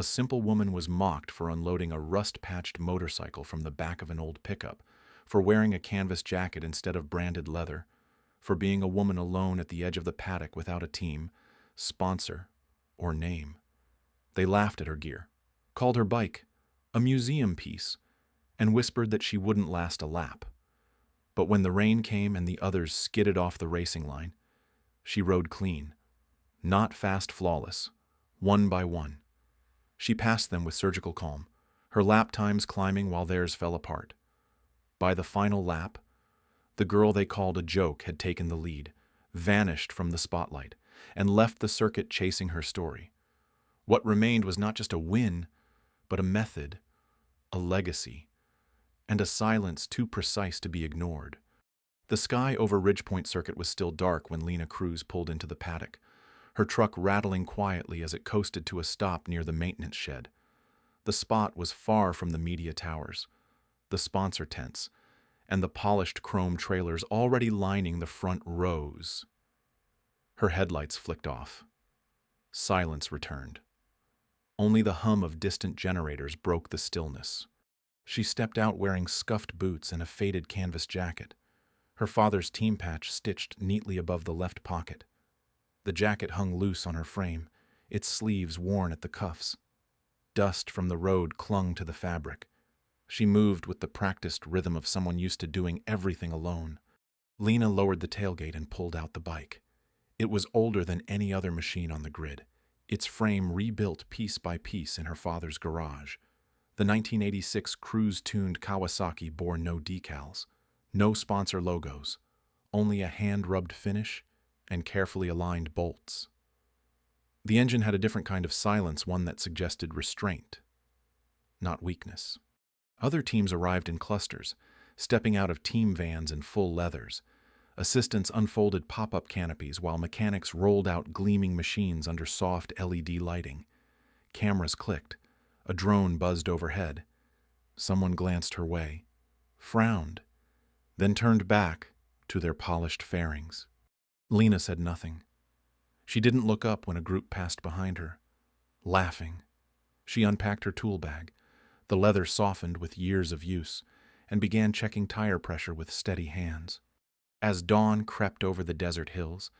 A simple woman was mocked for unloading a rust-patched motorcycle from the back of an old pickup, for wearing a canvas jacket instead of branded leather, for being a woman alone at the edge of the paddock without a team, sponsor, or name. They laughed at her gear, called her bike a museum piece, and whispered that she wouldn't last a lap. But when the rain came and the others skidded off the racing line, she rode clean, not fast flawless, one by one. She passed them with surgical calm, her lap times climbing while theirs fell apart. By the final lap, the girl they called a joke had taken the lead, vanished from the spotlight, and left the circuit chasing her story. What remained was not just a win, but a method, a legacy, and a silence too precise to be ignored. The sky over Ridgepoint Circuit was still dark when Lena Cruz pulled into the paddock, her truck rattling quietly as it coasted to a stop near the maintenance shed. The spot was far from the media towers, the sponsor tents, and the polished chrome trailers already lining the front rows. Her headlights flicked off. Silence returned. Only the hum of distant generators broke the stillness. She stepped out wearing scuffed boots and a faded canvas jacket, her father's team patch stitched neatly above the left pocket. The jacket hung loose on her frame, its sleeves worn at the cuffs. Dust from the road clung to the fabric. She moved with the practiced rhythm of someone used to doing everything alone. Lena lowered the tailgate and pulled out the bike. It was older than any other machine on the grid, its frame rebuilt piece by piece in her father's garage. The 1986 Cruise-tuned Kawasaki bore no decals, no sponsor logos, only a hand-rubbed finish and carefully aligned bolts. The engine had a different kind of silence, one that suggested restraint, not weakness. Other teams arrived in clusters, stepping out of team vans in full leathers. Assistants unfolded pop-up canopies while mechanics rolled out gleaming machines under soft LED lighting. Cameras clicked. A drone buzzed overhead. Someone glanced her way, frowned, then turned back to their polished fairings. Lena said nothing. She didn't look up when a group passed behind her, laughing. She unpacked her tool bag, the leather softened with years of use, and began checking tire pressure with steady hands. As dawn crept over the desert hills,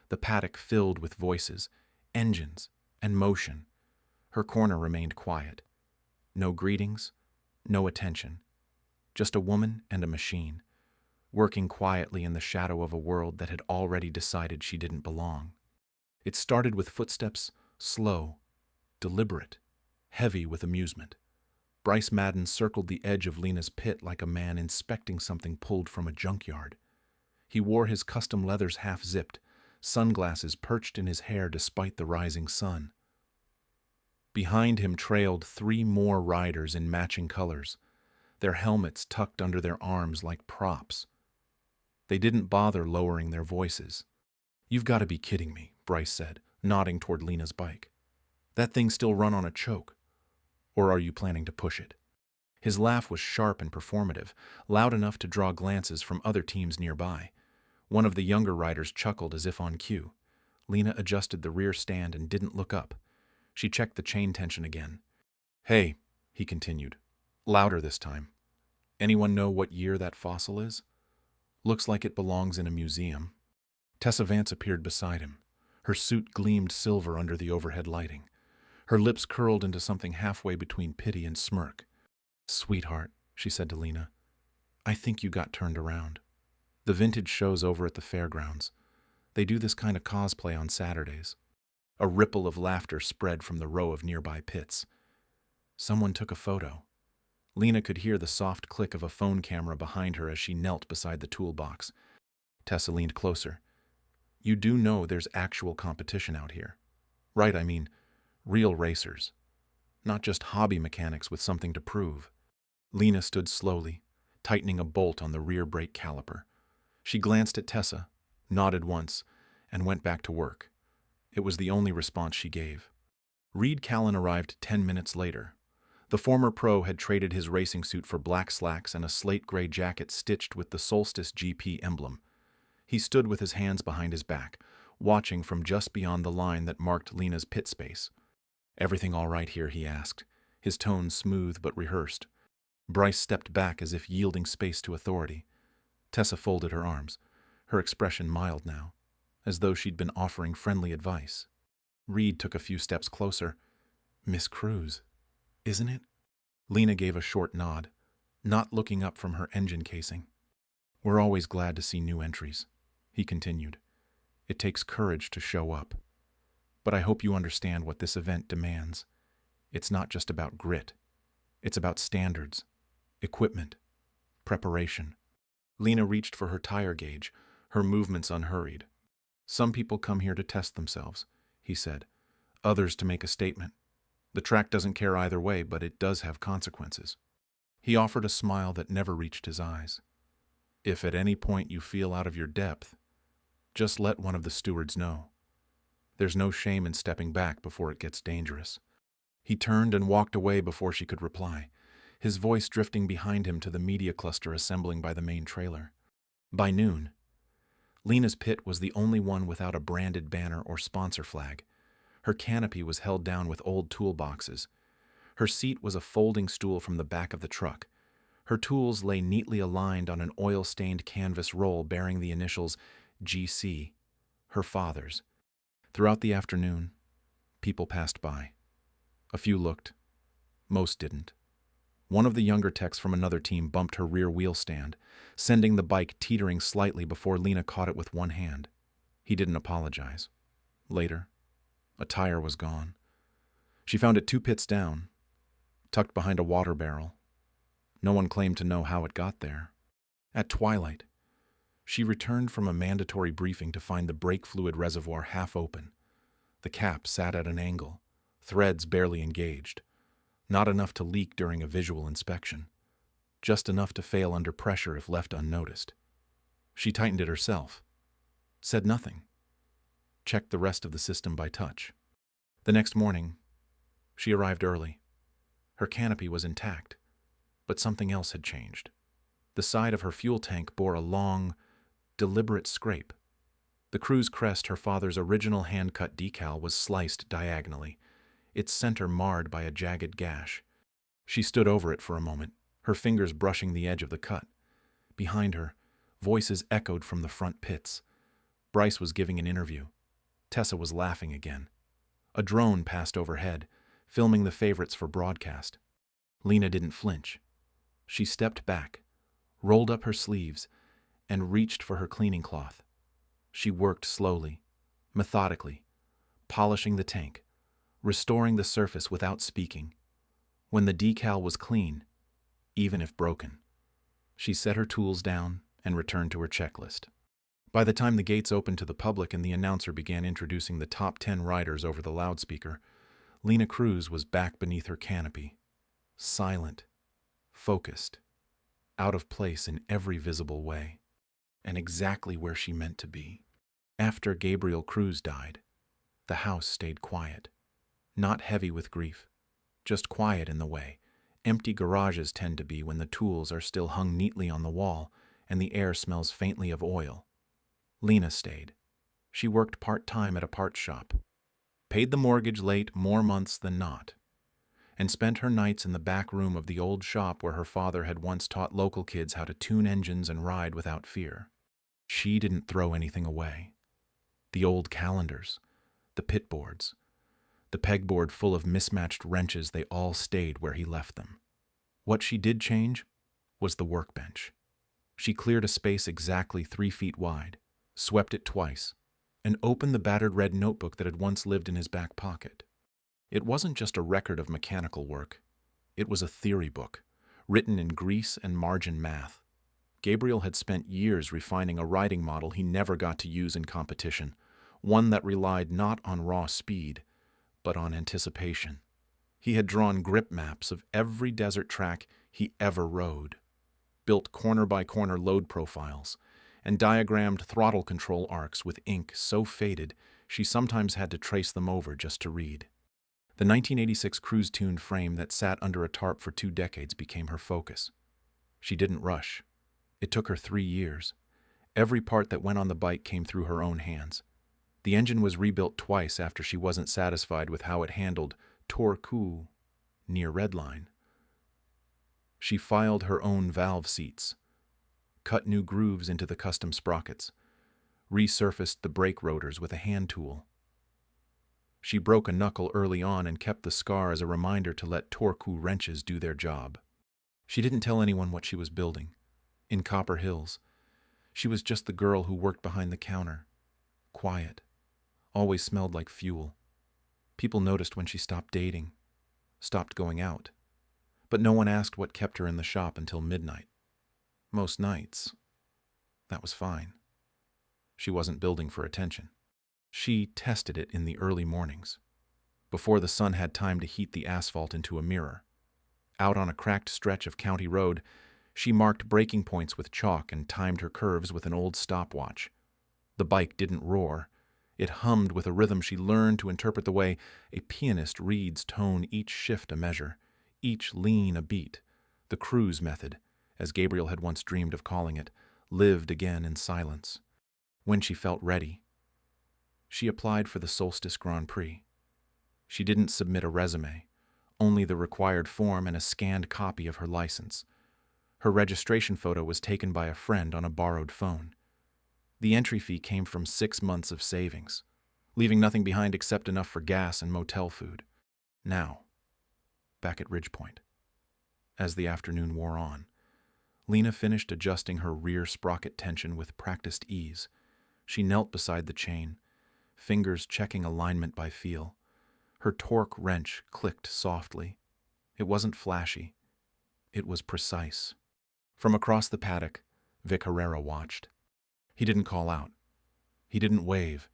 the paddock filled with voices, engines, and motion. Her corner remained quiet. No greetings, no attention. Just a woman and a machine, working quietly in the shadow of a world that had already decided she didn't belong. It started with footsteps, slow, deliberate, heavy with amusement. Bryce Madden circled the edge of Lena's pit like a man inspecting something pulled from a junkyard. He wore his custom leathers half-zipped, sunglasses perched in his hair despite the rising sun. Behind him trailed 3 more riders in matching colors, their helmets tucked under their arms like props. They didn't bother lowering their voices. "You've got to be kidding me," Bryce said, nodding toward Lena's bike. "That thing still run on a choke. Or are you planning to push it?" His laugh was sharp and performative, loud enough to draw glances from other teams nearby. One of the younger riders chuckled as if on cue. Lena adjusted the rear stand and didn't look up. She checked the chain tension again. "Hey," he continued, louder this time. "Anyone know what year that fossil is? Looks like it belongs in a museum." Tessa Vance appeared beside him. Her suit gleamed silver under the overhead lighting. Her lips curled into something halfway between pity and smirk. "Sweetheart," she said to Lena, "I think you got turned around. The vintage show's over at the fairgrounds. They do this kind of cosplay on Saturdays." A ripple of laughter spread from the row of nearby pits. Someone took a photo. Lena could hear the soft click of a phone camera behind her as she knelt beside the toolbox. Tessa leaned closer. "You do know there's actual competition out here, right? I mean, real racers. Not just hobby mechanics with something to prove." Lena stood slowly, tightening a bolt on the rear brake caliper. She glanced at Tessa, nodded once, and went back to work. It was the only response she gave. Reed Callan arrived 10 minutes later. The former pro had traded his racing suit for black slacks and a slate-gray jacket stitched with the Solstice GP emblem. He stood with his hands behind his back, watching from just beyond the line that marked Lena's pit space. "Everything all right here?" he asked, his tone smooth but rehearsed. Bryce stepped back as if yielding space to authority. Tessa folded her arms, her expression mild now, as though she'd been offering friendly advice. Reed took a few steps closer. "Miss Cruz, isn't it?" Lena gave a short nod, not looking up from her engine casing. "We're always glad to see new entries," he continued. "It takes courage to show up. But I hope you understand what this event demands. It's not just about grit. It's about standards, equipment, preparation." Lena reached for her tire gauge, her movements unhurried. "Some people come here to test themselves," he said. "Others to make a statement. The track doesn't care either way, but it does have consequences." He offered a smile that never reached his eyes. "If at any point you feel out of your depth, just let one of the stewards know. There's no shame in stepping back before it gets dangerous." He turned and walked away before she could reply, his voice drifting behind him to the media cluster assembling by the main trailer. By noon, Lena's pit was the only one without a branded banner or sponsor flag. Her canopy was held down with old toolboxes. Her seat was a folding stool from the back of the truck. Her tools lay neatly aligned on an oil-stained canvas roll bearing the initials GC, her father's. Throughout the afternoon, people passed by. A few looked. Most didn't. One of the younger techs from another team bumped her rear wheel stand, sending the bike teetering slightly before Lena caught it with one hand. He didn't apologize. Later, a tire was gone. She found it 2 pits down, tucked behind a water barrel. No one claimed to know how it got there. At twilight, she returned from a mandatory briefing to find the brake fluid reservoir half open. The cap sat at an angle, threads barely engaged. Not enough to leak during a visual inspection. Just enough to fail under pressure if left unnoticed. She tightened it herself. Said nothing. Checked the rest of the system by touch. The next morning, she arrived early. Her canopy was intact, but something else had changed. The side of her fuel tank bore a long, deliberate scrape. The Cruz crest, her father's original hand-cut decal, was sliced diagonally, its center marred by a jagged gash. She stood over it for a moment, her fingers brushing the edge of the cut. Behind her, voices echoed from the front pits. Bryce was giving an interview. Tessa was laughing again. A drone passed overhead, filming the favorites for broadcast. Lena didn't flinch. She stepped back, rolled up her sleeves, and reached for her cleaning cloth. She worked slowly, methodically, polishing the tank, restoring the surface without speaking. When the decal was clean, even if broken, she set her tools down and returned to her checklist. By the time the gates opened to the public and the announcer began introducing the top 10 riders over the loudspeaker, Lena Cruz was back beneath her canopy, silent, focused, out of place in every visible way, and exactly where she meant to be. After Gabriel Cruz died, the house stayed quiet. Not heavy with grief, just quiet in the way empty garages tend to be when the tools are still hung neatly on the wall and the air smells faintly of oil. Lena stayed. She worked part-time at a parts shop, paid the mortgage late more months than not, and spent her nights in the back room of the old shop where her father had once taught local kids how to tune engines and ride without fear. She didn't throw anything away. The old calendars, the pit boards, the pegboard full of mismatched wrenches, they all stayed where he left them. What she did change was the workbench. She cleared a space exactly 3 feet wide, swept it twice, and opened the battered red notebook that had once lived in his back pocket. It wasn't just a record of mechanical work. It was a theory book, written in grease and margin math. Gabriel had spent years refining a riding model he never got to use in competition, one that relied not on raw speed, but on anticipation. He had drawn grip maps of every desert track he ever rode, built corner-by-corner load profiles, and diagrammed throttle control arcs with ink so faded she sometimes had to trace them over just to read. The 1986 Cruz-tuned frame that sat under a tarp for 2 decades became her focus. She didn't rush. It took her 3 years. Every part that went on the bike came through her own hands. The engine was rebuilt twice after she wasn't satisfied with how it handled Torku, near Redline. She filed her own valve seats, cut new grooves into the custom sprockets, resurfaced the brake rotors with a hand tool. She broke a knuckle early on and kept the scar as a reminder to let Torku wrenches do their job. She didn't tell anyone what she was building. In Copper Hills, she was just the girl who worked behind the counter, quiet, always smelled like fuel. People noticed when she stopped dating, stopped going out, but no one asked what kept her in the shop until midnight. Most nights, that was fine. She wasn't building for attention. She tested it in the early mornings, before the sun had time to heat the asphalt into a mirror. Out on a cracked stretch of county road, she marked braking points with chalk and timed her curves with an old stopwatch. The bike didn't roar. It hummed with a rhythm she learned to interpret the way a pianist reads tone, each shift a measure, each lean a beat. The cruise method, as Gabriel had once dreamed of calling it, lived again in silence. When she felt ready, she applied for the Solstice Grand Prix. She didn't submit a resume, only the required form and a scanned copy of her license. Her registration photo was taken by a friend on a borrowed phone. The entry fee came from 6 months of savings, leaving nothing behind except enough for gas and motel food. Now, back at Ridgepoint. As the afternoon wore on, Lena finished adjusting her rear sprocket tension with practiced ease. She knelt beside the chain, fingers checking alignment by feel. Her torque wrench clicked softly. It wasn't flashy. It was precise. From across the paddock, Vic Herrera watched. He didn't call out. He didn't wave.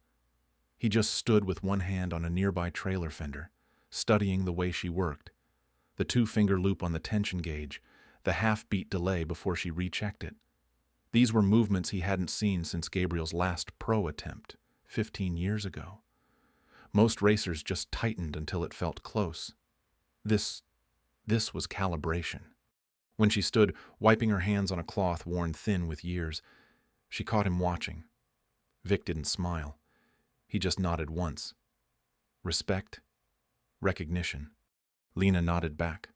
He just stood with one hand on a nearby trailer fender, studying the way she worked. The 2-finger loop on the tension gauge, the half-beat delay before she rechecked it. These were movements he hadn't seen since Gabriel's last pro attempt, 15 years ago. Most racers just tightened until it felt close. This was calibration. When she stood, wiping her hands on a cloth worn thin with years, she caught him watching. Vic didn't smile. He just nodded once. Respect, recognition. Lena nodded back.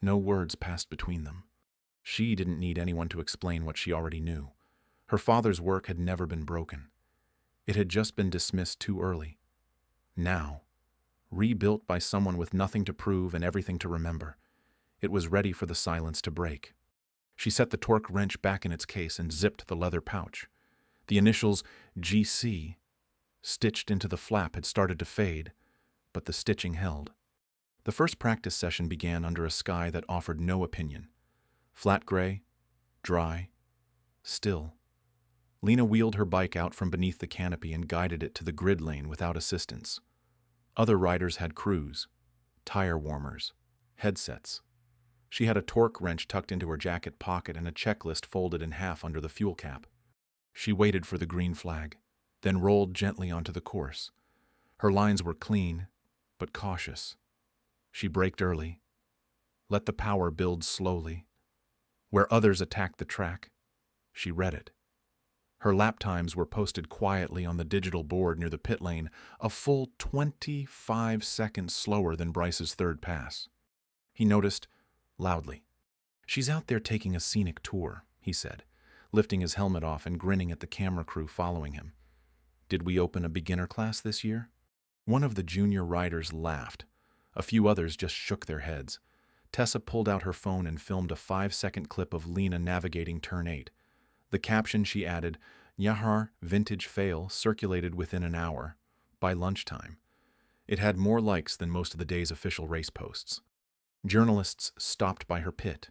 No words passed between them. She didn't need anyone to explain what she already knew. Her father's work had never been broken. It had just been dismissed too early. Now, rebuilt by someone with nothing to prove and everything to remember, it was ready for the silence to break. She set the torque wrench back in its case and zipped the leather pouch. The initials GC, stitched into the flap, had started to fade, but the stitching held. The first practice session began under a sky that offered no opinion. Flat gray, dry, still. Lena wheeled her bike out from beneath the canopy and guided it to the grid lane without assistance. Other riders had crews, tire warmers, headsets. She had a torque wrench tucked into her jacket pocket and a checklist folded in half under the fuel cap. She waited for the green flag, then rolled gently onto the course. Her lines were clean, but cautious. She braked early, let the power build slowly. Where others attacked the track, she read it. Her lap times were posted quietly on the digital board near the pit lane, a full 25 seconds slower than Bryce's third pass. He noticed, loudly. "She's out there taking a scenic tour," he said, lifting his helmet off and grinning at the camera crew following him. "Did we open a beginner class this year?" One of the junior riders laughed. A few others just shook their heads. Tessa pulled out her phone and filmed a 5-second clip of Lena navigating Turn 8. The caption she added, "Yahar vintage fail," circulated within an hour, by lunchtime. It had more likes than most of the day's official race posts. Journalists stopped by her pit,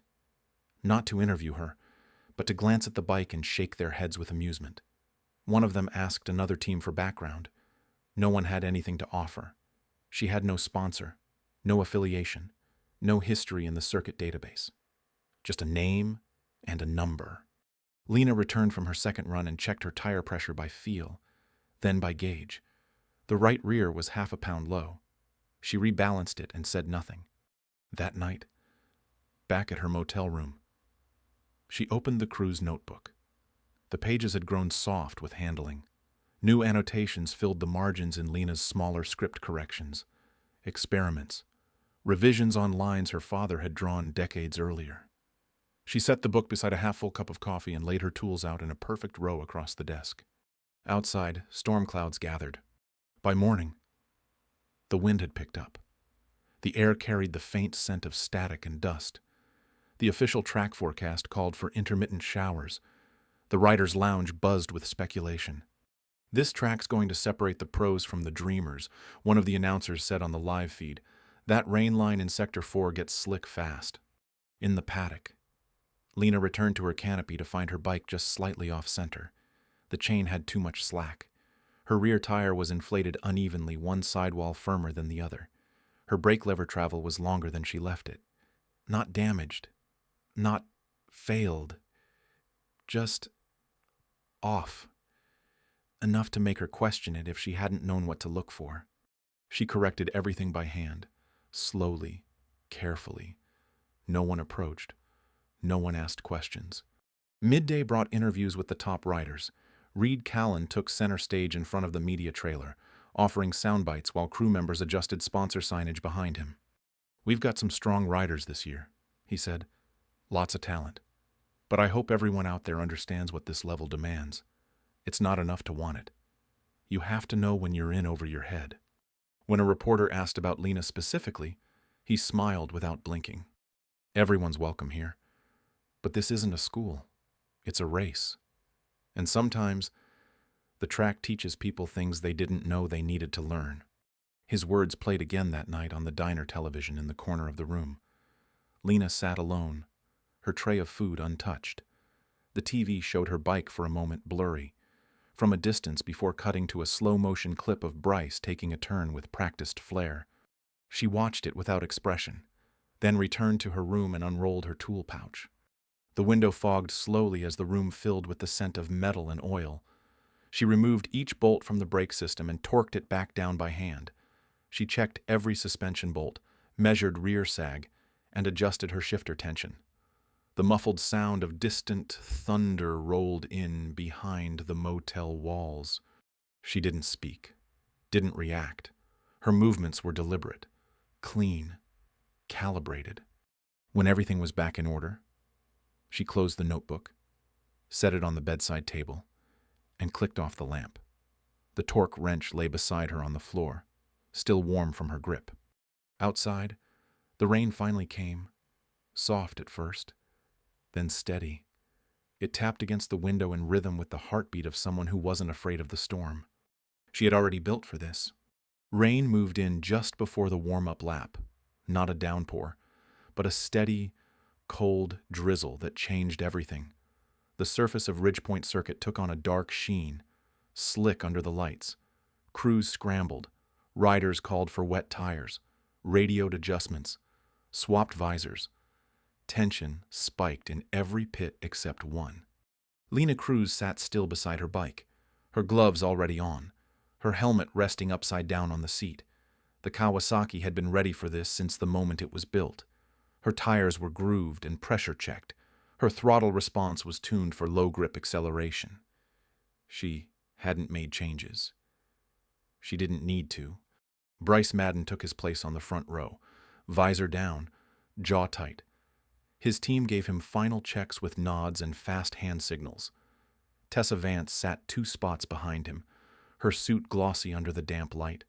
not to interview her, but to glance at the bike and shake their heads with amusement. One of them asked another team for background. No one had anything to offer. She had no sponsor, no affiliation, no history in the circuit database. Just a name and a number. Lena returned from her second run and checked her tire pressure by feel, then by gauge. The right rear was half a pound low. She rebalanced it and said nothing. That night, back at her motel room, she opened the crew's notebook. The pages had grown soft with handling. New annotations filled the margins in Lena's smaller script corrections. Experiments, revisions on lines her father had drawn decades earlier. She set the book beside a half-full cup of coffee and laid her tools out in a perfect row across the desk. Outside, storm clouds gathered. By morning, the wind had picked up. The air carried the faint scent of static and dust. The official track forecast called for intermittent showers. The writer's lounge buzzed with speculation. "This track's going to separate the pros from the dreamers," one of the announcers said on the live feed. "That rain line in Sector 4 gets slick fast." In the paddock, Lena returned to her canopy to find her bike just slightly off-center. The chain had too much slack. Her rear tire was inflated unevenly, one sidewall firmer than the other. Her brake lever travel was longer than she left it. Not damaged. Not failed. Just off. Enough to make her question it if she hadn't known what to look for. She corrected everything by hand, slowly, carefully. No one approached. No one asked questions. Midday brought interviews with the top writers. Reed Callan took center stage in front of the media trailer, offering sound bites while crew members adjusted sponsor signage behind him. "We've got some strong writers this year," he said. "Lots of talent. But I hope everyone out there understands what this level demands. It's not enough to want it. You have to know when you're in over your head." When a reporter asked about Lena specifically, he smiled without blinking. "Everyone's welcome here. But this isn't a school. It's a race. And sometimes, the track teaches people things they didn't know they needed to learn." His words played again that night on the diner television in the corner of the room. Lena sat alone, her tray of food untouched. The TV showed her bike for a moment blurry, from a distance before cutting to a slow-motion clip of Bryce taking a turn with practiced flair. She watched it without expression, then returned to her room and unrolled her tool pouch. The window fogged slowly as the room filled with the scent of metal and oil. She removed each bolt from the brake system and torqued it back down by hand. She checked every suspension bolt, measured rear sag, and adjusted her shifter tension. The muffled sound of distant thunder rolled in behind the motel walls. She didn't speak, didn't react. Her movements were deliberate, clean, calibrated. When everything was back in order, she closed the notebook, set it on the bedside table, and clicked off the lamp. The torque wrench lay beside her on the floor, still warm from her grip. Outside, the rain finally came, soft at first, then steady. It tapped against the window in rhythm with the heartbeat of someone who wasn't afraid of the storm. She had already built for this. Rain moved in just before the warm-up lap, not a downpour, but a steady, cold drizzle that changed everything. The surface of Ridgepoint Circuit took on a dark sheen, slick under the lights. Crews scrambled. Riders called for wet tires, radioed adjustments, swapped visors. Tension spiked in every pit except one. Lena Cruz sat still beside her bike, her gloves already on, her helmet resting upside down on the seat. The Kawasaki had been ready for this since the moment it was built. Her tires were grooved and pressure-checked. Her throttle response was tuned for low-grip acceleration. She hadn't made changes. She didn't need to. Bryce Madden took his place on the front row, visor down, jaw tight. His team gave him final checks with nods and fast hand signals. Tessa Vance sat 2 spots behind him, her suit glossy under the damp light.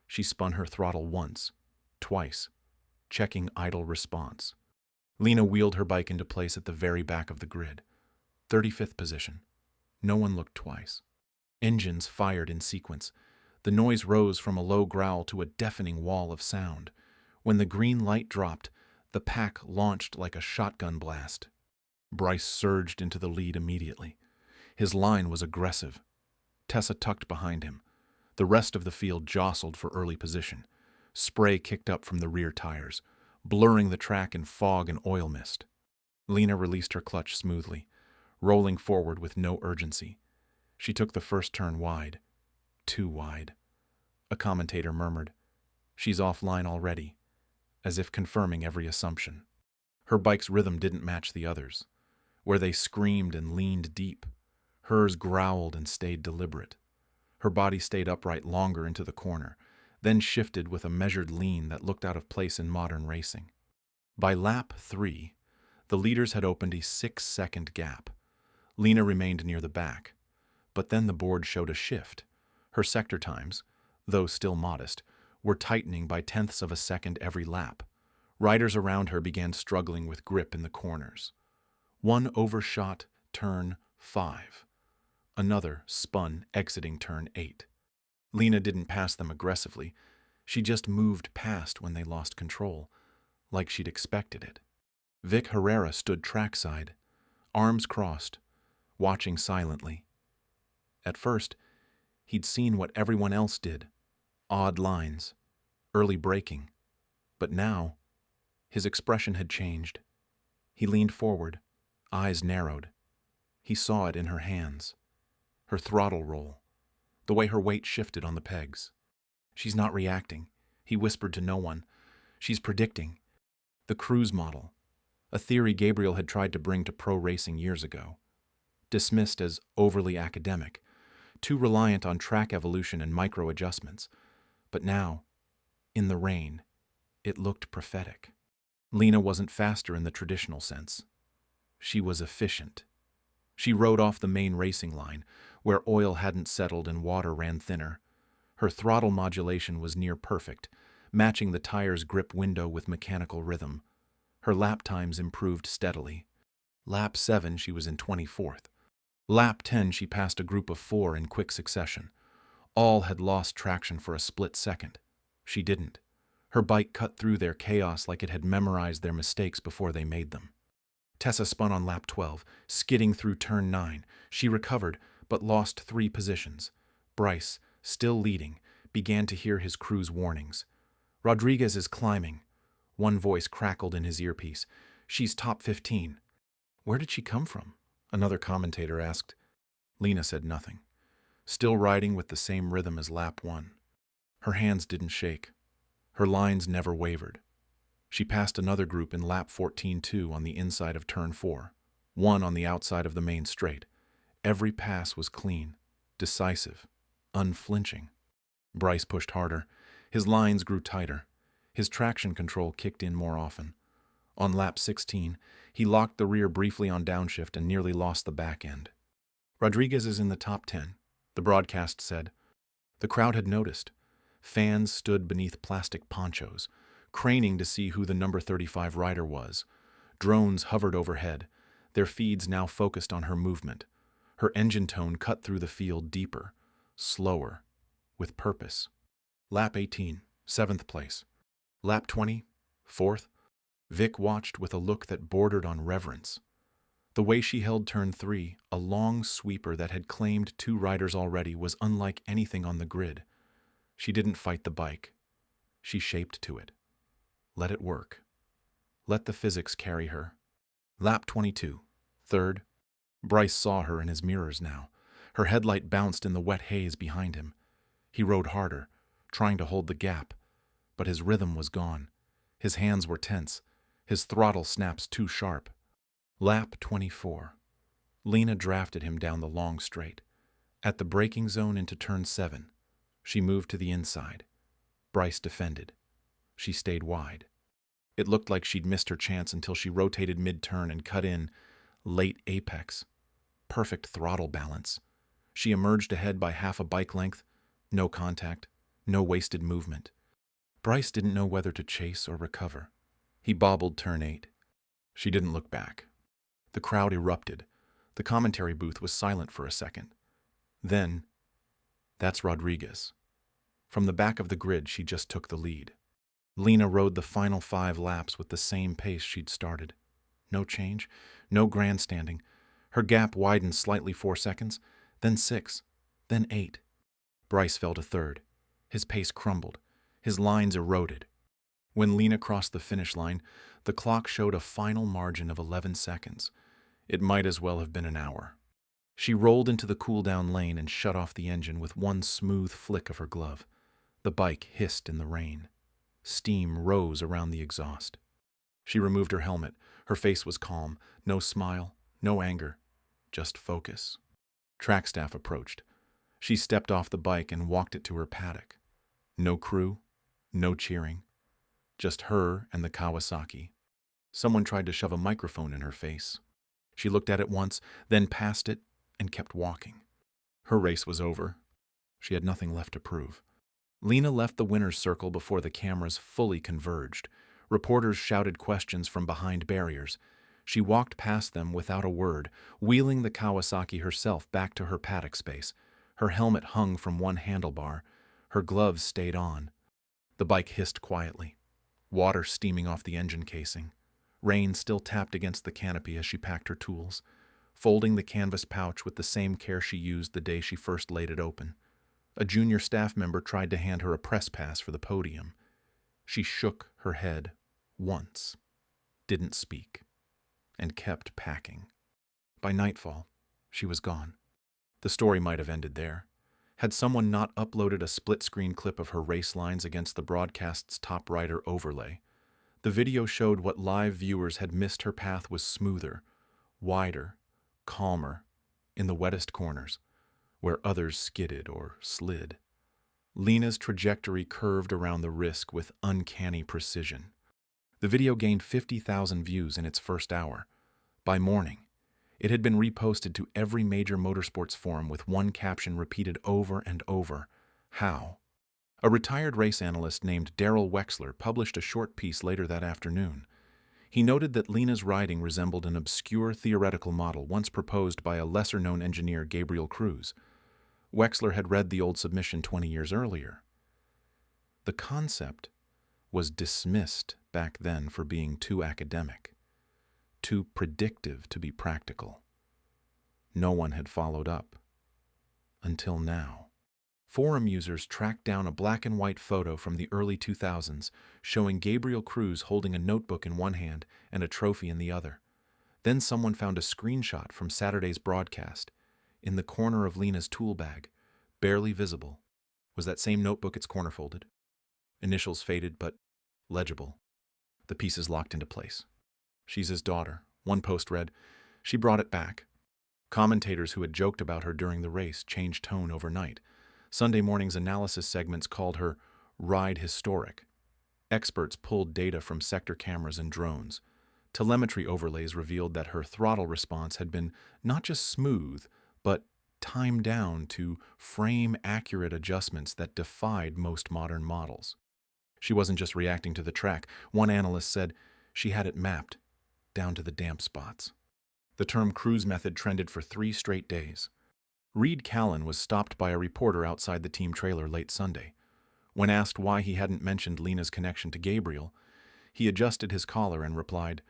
She spun her throttle once, twice, checking idle response. Lena wheeled her bike into place at the very back of the grid. 35th position. No one looked twice. Engines fired in sequence. The noise rose from a low growl to a deafening wall of sound. When the green light dropped, the pack launched like a shotgun blast. Bryce surged into the lead immediately. His line was aggressive. Tessa tucked behind him. The rest of the field jostled for early position. Spray kicked up from the rear tires, blurring the track in fog and oil mist. Lena released her clutch smoothly, rolling forward with no urgency. She took the first turn wide. Too wide. A commentator murmured, "She's offline already," as if confirming every assumption. Her bike's rhythm didn't match the others. Where they screamed and leaned deep, hers growled and stayed deliberate. Her body stayed upright longer into the corner, then shifted with a measured lean that looked out of place in modern racing. By lap 3, the leaders had opened a 6-second gap. Lena remained near the back, but then the board showed a shift. Her sector times, though still modest, were tightening by tenths of a second every lap. Riders around her began struggling with grip in the corners. One overshot turn 5. Another spun exiting turn 8. Lena didn't pass them aggressively. She just moved past when they lost control, like she'd expected it. Vic Herrera stood trackside, arms crossed, watching silently. At first, he'd seen what everyone else did, odd lines, early braking. But now, his expression had changed. He leaned forward, eyes narrowed. He saw it in her hands, her throttle roll, the way her weight shifted on the pegs. She's not reacting, he whispered to no one. She's predicting. The cruise model, a theory Gabriel had tried to bring to pro racing years ago. Dismissed as overly academic, too reliant on track evolution and micro-adjustments. But now, in the rain, it looked prophetic. Lena wasn't faster in the traditional sense. She was efficient. She rode off the main racing line, where oil hadn't settled and water ran thinner. Her throttle modulation was near perfect, matching the tire's grip window with mechanical rhythm. Her lap times improved steadily. Lap 7, she was in 24th. Lap 10, she passed a group of 4 in quick succession. All had lost traction for a split second. She didn't. Her bike cut through their chaos like it had memorized their mistakes before they made them. Tessa spun on lap 12, skidding through turn 9. She recovered, but lost 3 positions. Bryce, still leading, began to hear his crew's warnings. Rodriguez is climbing. One voice crackled in his earpiece. She's top 15. Where did she come from? Another commentator asked. Lena said nothing, still riding with the same rhythm as lap 1. Her hands didn't shake. Her lines never wavered. She passed another group in lap 14 too on the inside of turn 4, one on the outside of the main straight. Every pass was clean, decisive, unflinching. Bryce pushed harder. His lines grew tighter. His traction control kicked in more often. On lap 16, he locked the rear briefly on downshift and nearly lost the back end. Rodriguez is in the top 10, the broadcast said. The crowd had noticed. Fans stood beneath plastic ponchos, craning to see who the number 35 rider was. Drones hovered overhead, their feeds now focused on her movement. Her engine tone cut through the field deeper, slower, with purpose. Lap 18, 7th place. Lap 20, 4th. Vic watched with a look that bordered on reverence. The way she held turn 3, a long sweeper that had claimed 2 riders already, was unlike anything on the grid. She didn't fight the bike. She shaped to it. Let it work. Let the physics carry her. Lap 22, 3rd. Bryce saw her in his mirrors now. Her headlight bounced in the wet haze behind him. He rode harder, trying to hold the gap, but his rhythm was gone. His hands were tense. His throttle snaps too sharp. Lap 24. Lena drafted him down the long straight. At the braking zone into turn 7, she moved to the inside. Bryce defended. She stayed wide. It looked like she'd missed her chance until she rotated mid-turn and cut in, late apex. Perfect throttle balance. She emerged ahead by half a bike length. No contact, no wasted movement. Bryce didn't know whether to chase or recover. He bobbled turn 8. She didn't look back. The crowd erupted. The commentary booth was silent for a second. Then, that's Rodriguez. From the back of the grid, she just took the lead. Lena rode the final 5 laps with the same pace she'd started. No change, no grandstanding. Her gap widened slightly 4 seconds, then 6, then 8. Bryce fell to 3rd. His pace crumbled. His lines eroded. When Lena crossed the finish line, the clock showed a final margin of 11 seconds. It might as well have been an hour. She rolled into the cool-down lane and shut off the engine with one smooth flick of her glove. The bike hissed in the rain. Steam rose around the exhaust. She removed her helmet. Her face was calm. No smile, no anger, just focus. Track staff approached. She stepped off the bike and walked it to her paddock. No crew, no cheering, just her and the Kawasaki. Someone tried to shove a microphone in her face. She looked at it once, then past it, and kept walking. Her race was over. She had nothing left to prove. Lena left the winner's circle before the cameras fully converged. Reporters shouted questions from behind barriers. She walked past them without a word, wheeling the Kawasaki herself back to her paddock space. Her helmet hung from one handlebar. Her gloves stayed on. The bike hissed quietly, water steaming off the engine casing. Rain still tapped against the canopy as she packed her tools, folding the canvas pouch with the same care she used the day she first laid it open. A junior staff member tried to hand her a press pass for the podium. She shook her head once, didn't speak, and kept packing. By nightfall, she was gone. The story might have ended there. Had someone not uploaded a split-screen clip of her race lines against the broadcast's top rider overlay, the video showed what live viewers had missed. Her path was smoother, wider, calmer, in the wettest corners, where others skidded or slid. Lena's trajectory curved around the risk with uncanny precision. The video gained 50,000 views in its first hour. By morning, it had been reposted to every major motorsports forum with one caption repeated over and over: "How?" A retired race analyst named Daryl Wexler published a short piece later that afternoon. He noted that Lena's riding resembled an obscure theoretical model once proposed by a lesser-known engineer, Gabriel Cruz. Wexler had read the old submission 20 years earlier. The concept was dismissed back then for being too academic, too predictive to be practical. No one had followed up. Until now. Forum users tracked down a black-and-white photo from the early 2000s showing Gabriel Cruz holding a notebook in one hand and a trophy in the other. Then someone found a screenshot from Saturday's broadcast. In the corner of Lena's tool bag, barely visible, was that same notebook, its corner folded. Initials faded but legible. The pieces locked into place. "She's his daughter." One post read. She brought it back. Commentators who had joked about her during the race changed tone overnight. Sunday morning's analysis segments called her ride historic. Experts pulled data from sector cameras and drones. Telemetry overlays revealed that her throttle response had been not just smooth, but timed down to frame-accurate adjustments that defied most modern models. She wasn't just reacting to the track. One analyst said she had it mapped down to the damp spots. The term cruise method trended for 3 straight days. Reed Callan was stopped by a reporter outside the team trailer late Sunday. When asked why he hadn't mentioned Lena's connection to Gabriel, he adjusted his collar and replied,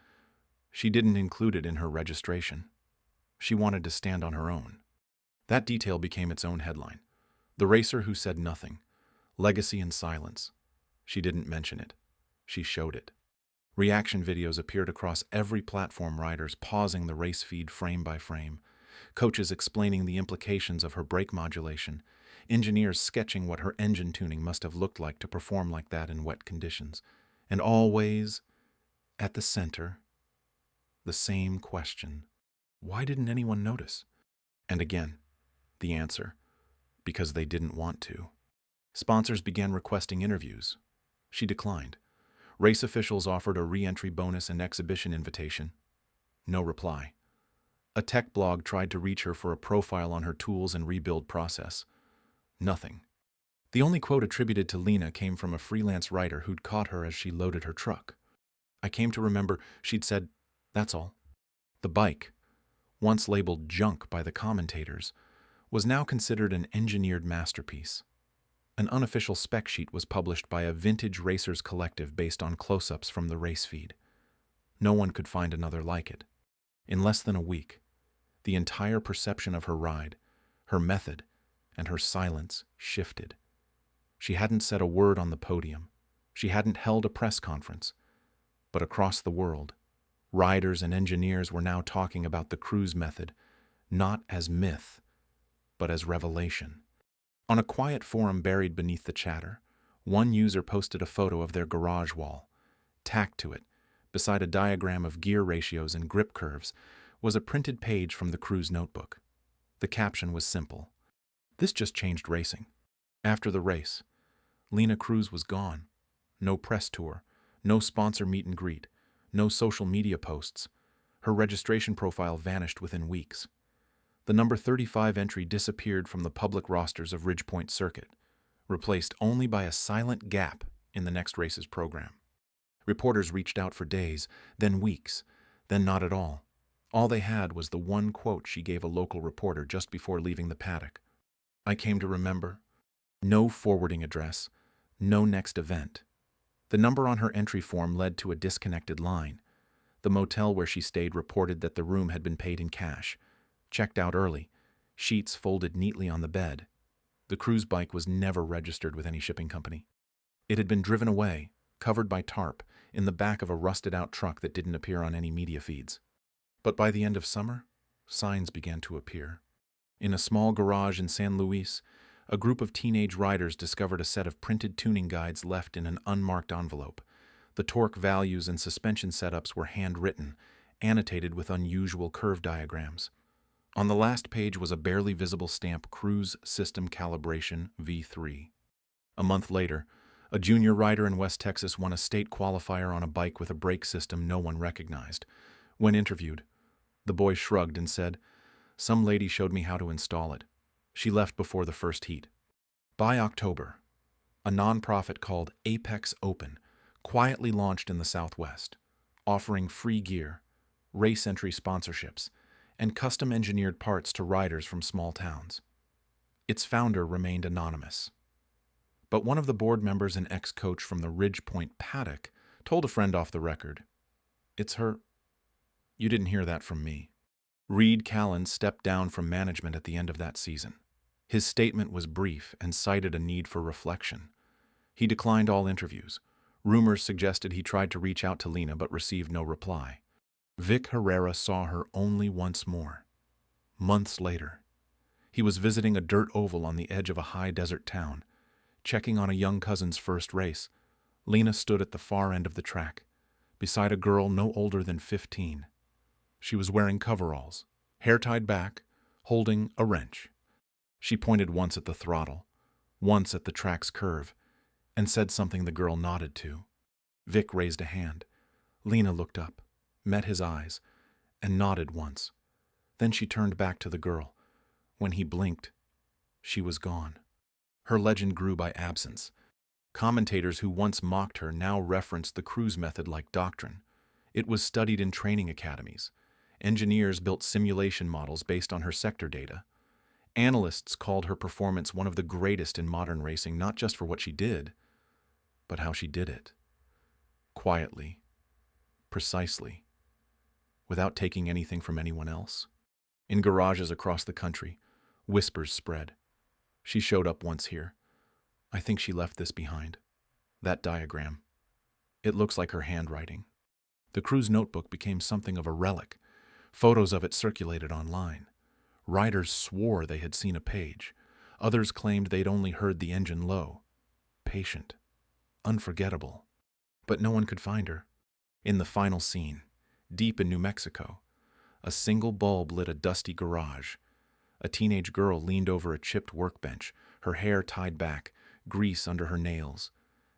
"She didn't include it in her registration. She wanted to stand on her own." That detail became its own headline. The racer who said nothing. Legacy in silence. She didn't mention it. She showed it. Reaction videos appeared across every platform, riders pausing the race feed frame by frame, coaches explaining the implications of her brake modulation, engineers sketching what her engine tuning must have looked like to perform like that in wet conditions. And always, at the center, the same question: why didn't anyone notice? And again, the answer: because they didn't want to. Sponsors began requesting interviews. She declined. Race officials offered a re-entry bonus and exhibition invitation. No reply. A tech blog tried to reach her for a profile on her tools and rebuild process. Nothing. The only quote attributed to Lena came from a freelance writer who'd caught her as she loaded her truck. I came to remember she'd said, "That's all." The bike, once labeled junk by the commentators, was now considered an engineered masterpiece. An unofficial spec sheet was published by a vintage racers collective based on close-ups from the race feed. No one could find another like it. In less than a week, the entire perception of her ride, her method, and her silence shifted. She hadn't said a word on the podium. She hadn't held a press conference. But across the world, riders and engineers were now talking about the cruise method, not as myth, but as revelation. On a quiet forum buried beneath the chatter, one user posted a photo of their garage wall. Tacked to it, beside a diagram of gear ratios and grip curves, was a printed page from the cruise notebook. The caption was simple: "This just changed racing." After the race, Lena Cruz was gone. No press tour, no sponsor meet and greet, no social media posts. Her registration profile vanished within weeks. The number 35 entry disappeared from the public rosters of Ridgepoint Circuit, replaced only by a silent gap in the next race's program. Reporters reached out for days, then weeks, then not at all. All they had was the one quote she gave a local reporter just before leaving the paddock. "I came to remember." No forwarding address, no next event. The number on her entry form led to a disconnected line. The motel where she stayed reported that the room had been paid in cash, checked out early, sheets folded neatly on the bed. The cruise bike was never registered with any shipping company. It had been driven away, covered by tarp, in the back of a rusted-out truck that didn't appear on any media feeds. But by the end of summer, signs began to appear. In a small garage in San Luis, a group of teenage riders discovered a set of printed tuning guides left in an unmarked envelope. The torque values and suspension setups were handwritten, annotated with unusual curve diagrams. On the last page was a barely visible stamp, Cruise System Calibration V3. A month later, a junior rider in West Texas won a state qualifier on a bike with a brake system no one recognized. When interviewed, the boy shrugged and said, "Some lady showed me how to install it. She left before the first heat." By October, a nonprofit called Apex Open quietly launched in the Southwest, offering free gear, race entry sponsorships, and custom-engineered parts to riders from small towns. Its founder remained anonymous. But one of the board members and ex-coach from the Ridgepoint paddock told a friend off the record, "It's her." You didn't hear that from me. Reed Callan stepped down from management at the end of that season. His statement was brief and cited a need for reflection. He declined all interviews. Rumors suggested he tried to reach out to Lena but received no reply. Vic Herrera saw her only once more. Months later, he was visiting a dirt oval on the edge of a high desert town. Checking on a young cousin's first race, Lena stood at the far end of the track, beside a girl no older than 15. She was wearing coveralls, hair tied back, holding a wrench. She pointed once at the throttle, once at the track's curve, and said something the girl nodded to. Vic raised a hand. Lena looked up, met his eyes, and nodded once. Then she turned back to the girl. When he blinked, she was gone. Her legend grew by absence. Commentators who once mocked her now referenced the cruise method like doctrine. It was studied in training academies. Engineers built simulation models based on her sector data. Analysts called her performance one of the greatest in modern racing, not just for what she did, but how she did it. Quietly, precisely, without taking anything from anyone else. In garages across the country, whispers spread. She showed up once here. I think she left this behind. That diagram. It looks like her handwriting. The cruise notebook became something of a relic. Photos of it circulated online. Riders swore they had seen a page. Others claimed they'd only heard the engine low. Patient. Unforgettable. But no one could find her. In the final scene, deep in New Mexico, a single bulb lit a dusty garage. A teenage girl leaned over a chipped workbench, her hair tied back, grease under her nails.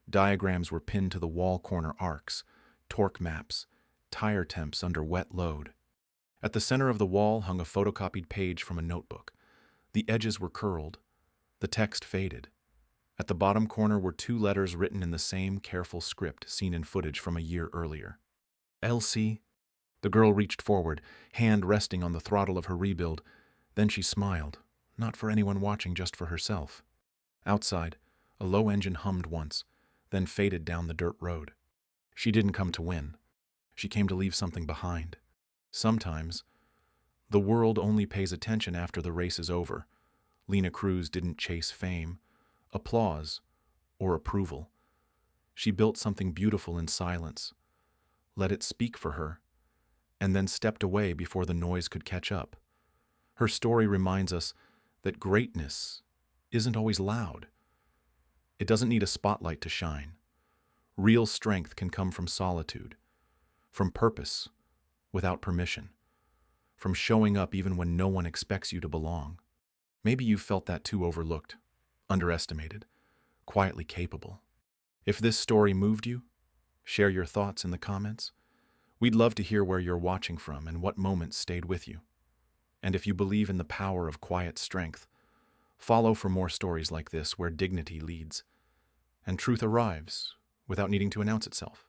Diagrams were pinned to the wall corner arcs, torque maps, tire temps under wet load. At the center of the wall hung a photocopied page from a notebook. The edges were curled. The text faded. At the bottom corner were 2 letters written in the same careful script seen in footage from a year earlier. "Elsie." The girl reached forward, hand resting on the throttle of her rebuild. Then she smiled, not for anyone watching, just for herself. Outside, a low engine hummed once, then faded down the dirt road. She didn't come to win. She came to leave something behind. Sometimes, the world only pays attention after the race is over. Lena Cruz didn't chase fame, applause, or approval. She built something beautiful in silence, let it speak for her, and then stepped away before the noise could catch up. Her story reminds us that greatness isn't always loud. It doesn't need a spotlight to shine. Real strength can come from solitude, from purpose without permission, from showing up even when no one expects you to belong. Maybe you've felt that too, overlooked, underestimated, quietly capable. If this story moved you, share your thoughts in the comments. We'd love to hear where you're watching from and what moments stayed with you. And if you believe in the power of quiet strength, follow for more stories like this where dignity leads and truth arrives without needing to announce itself.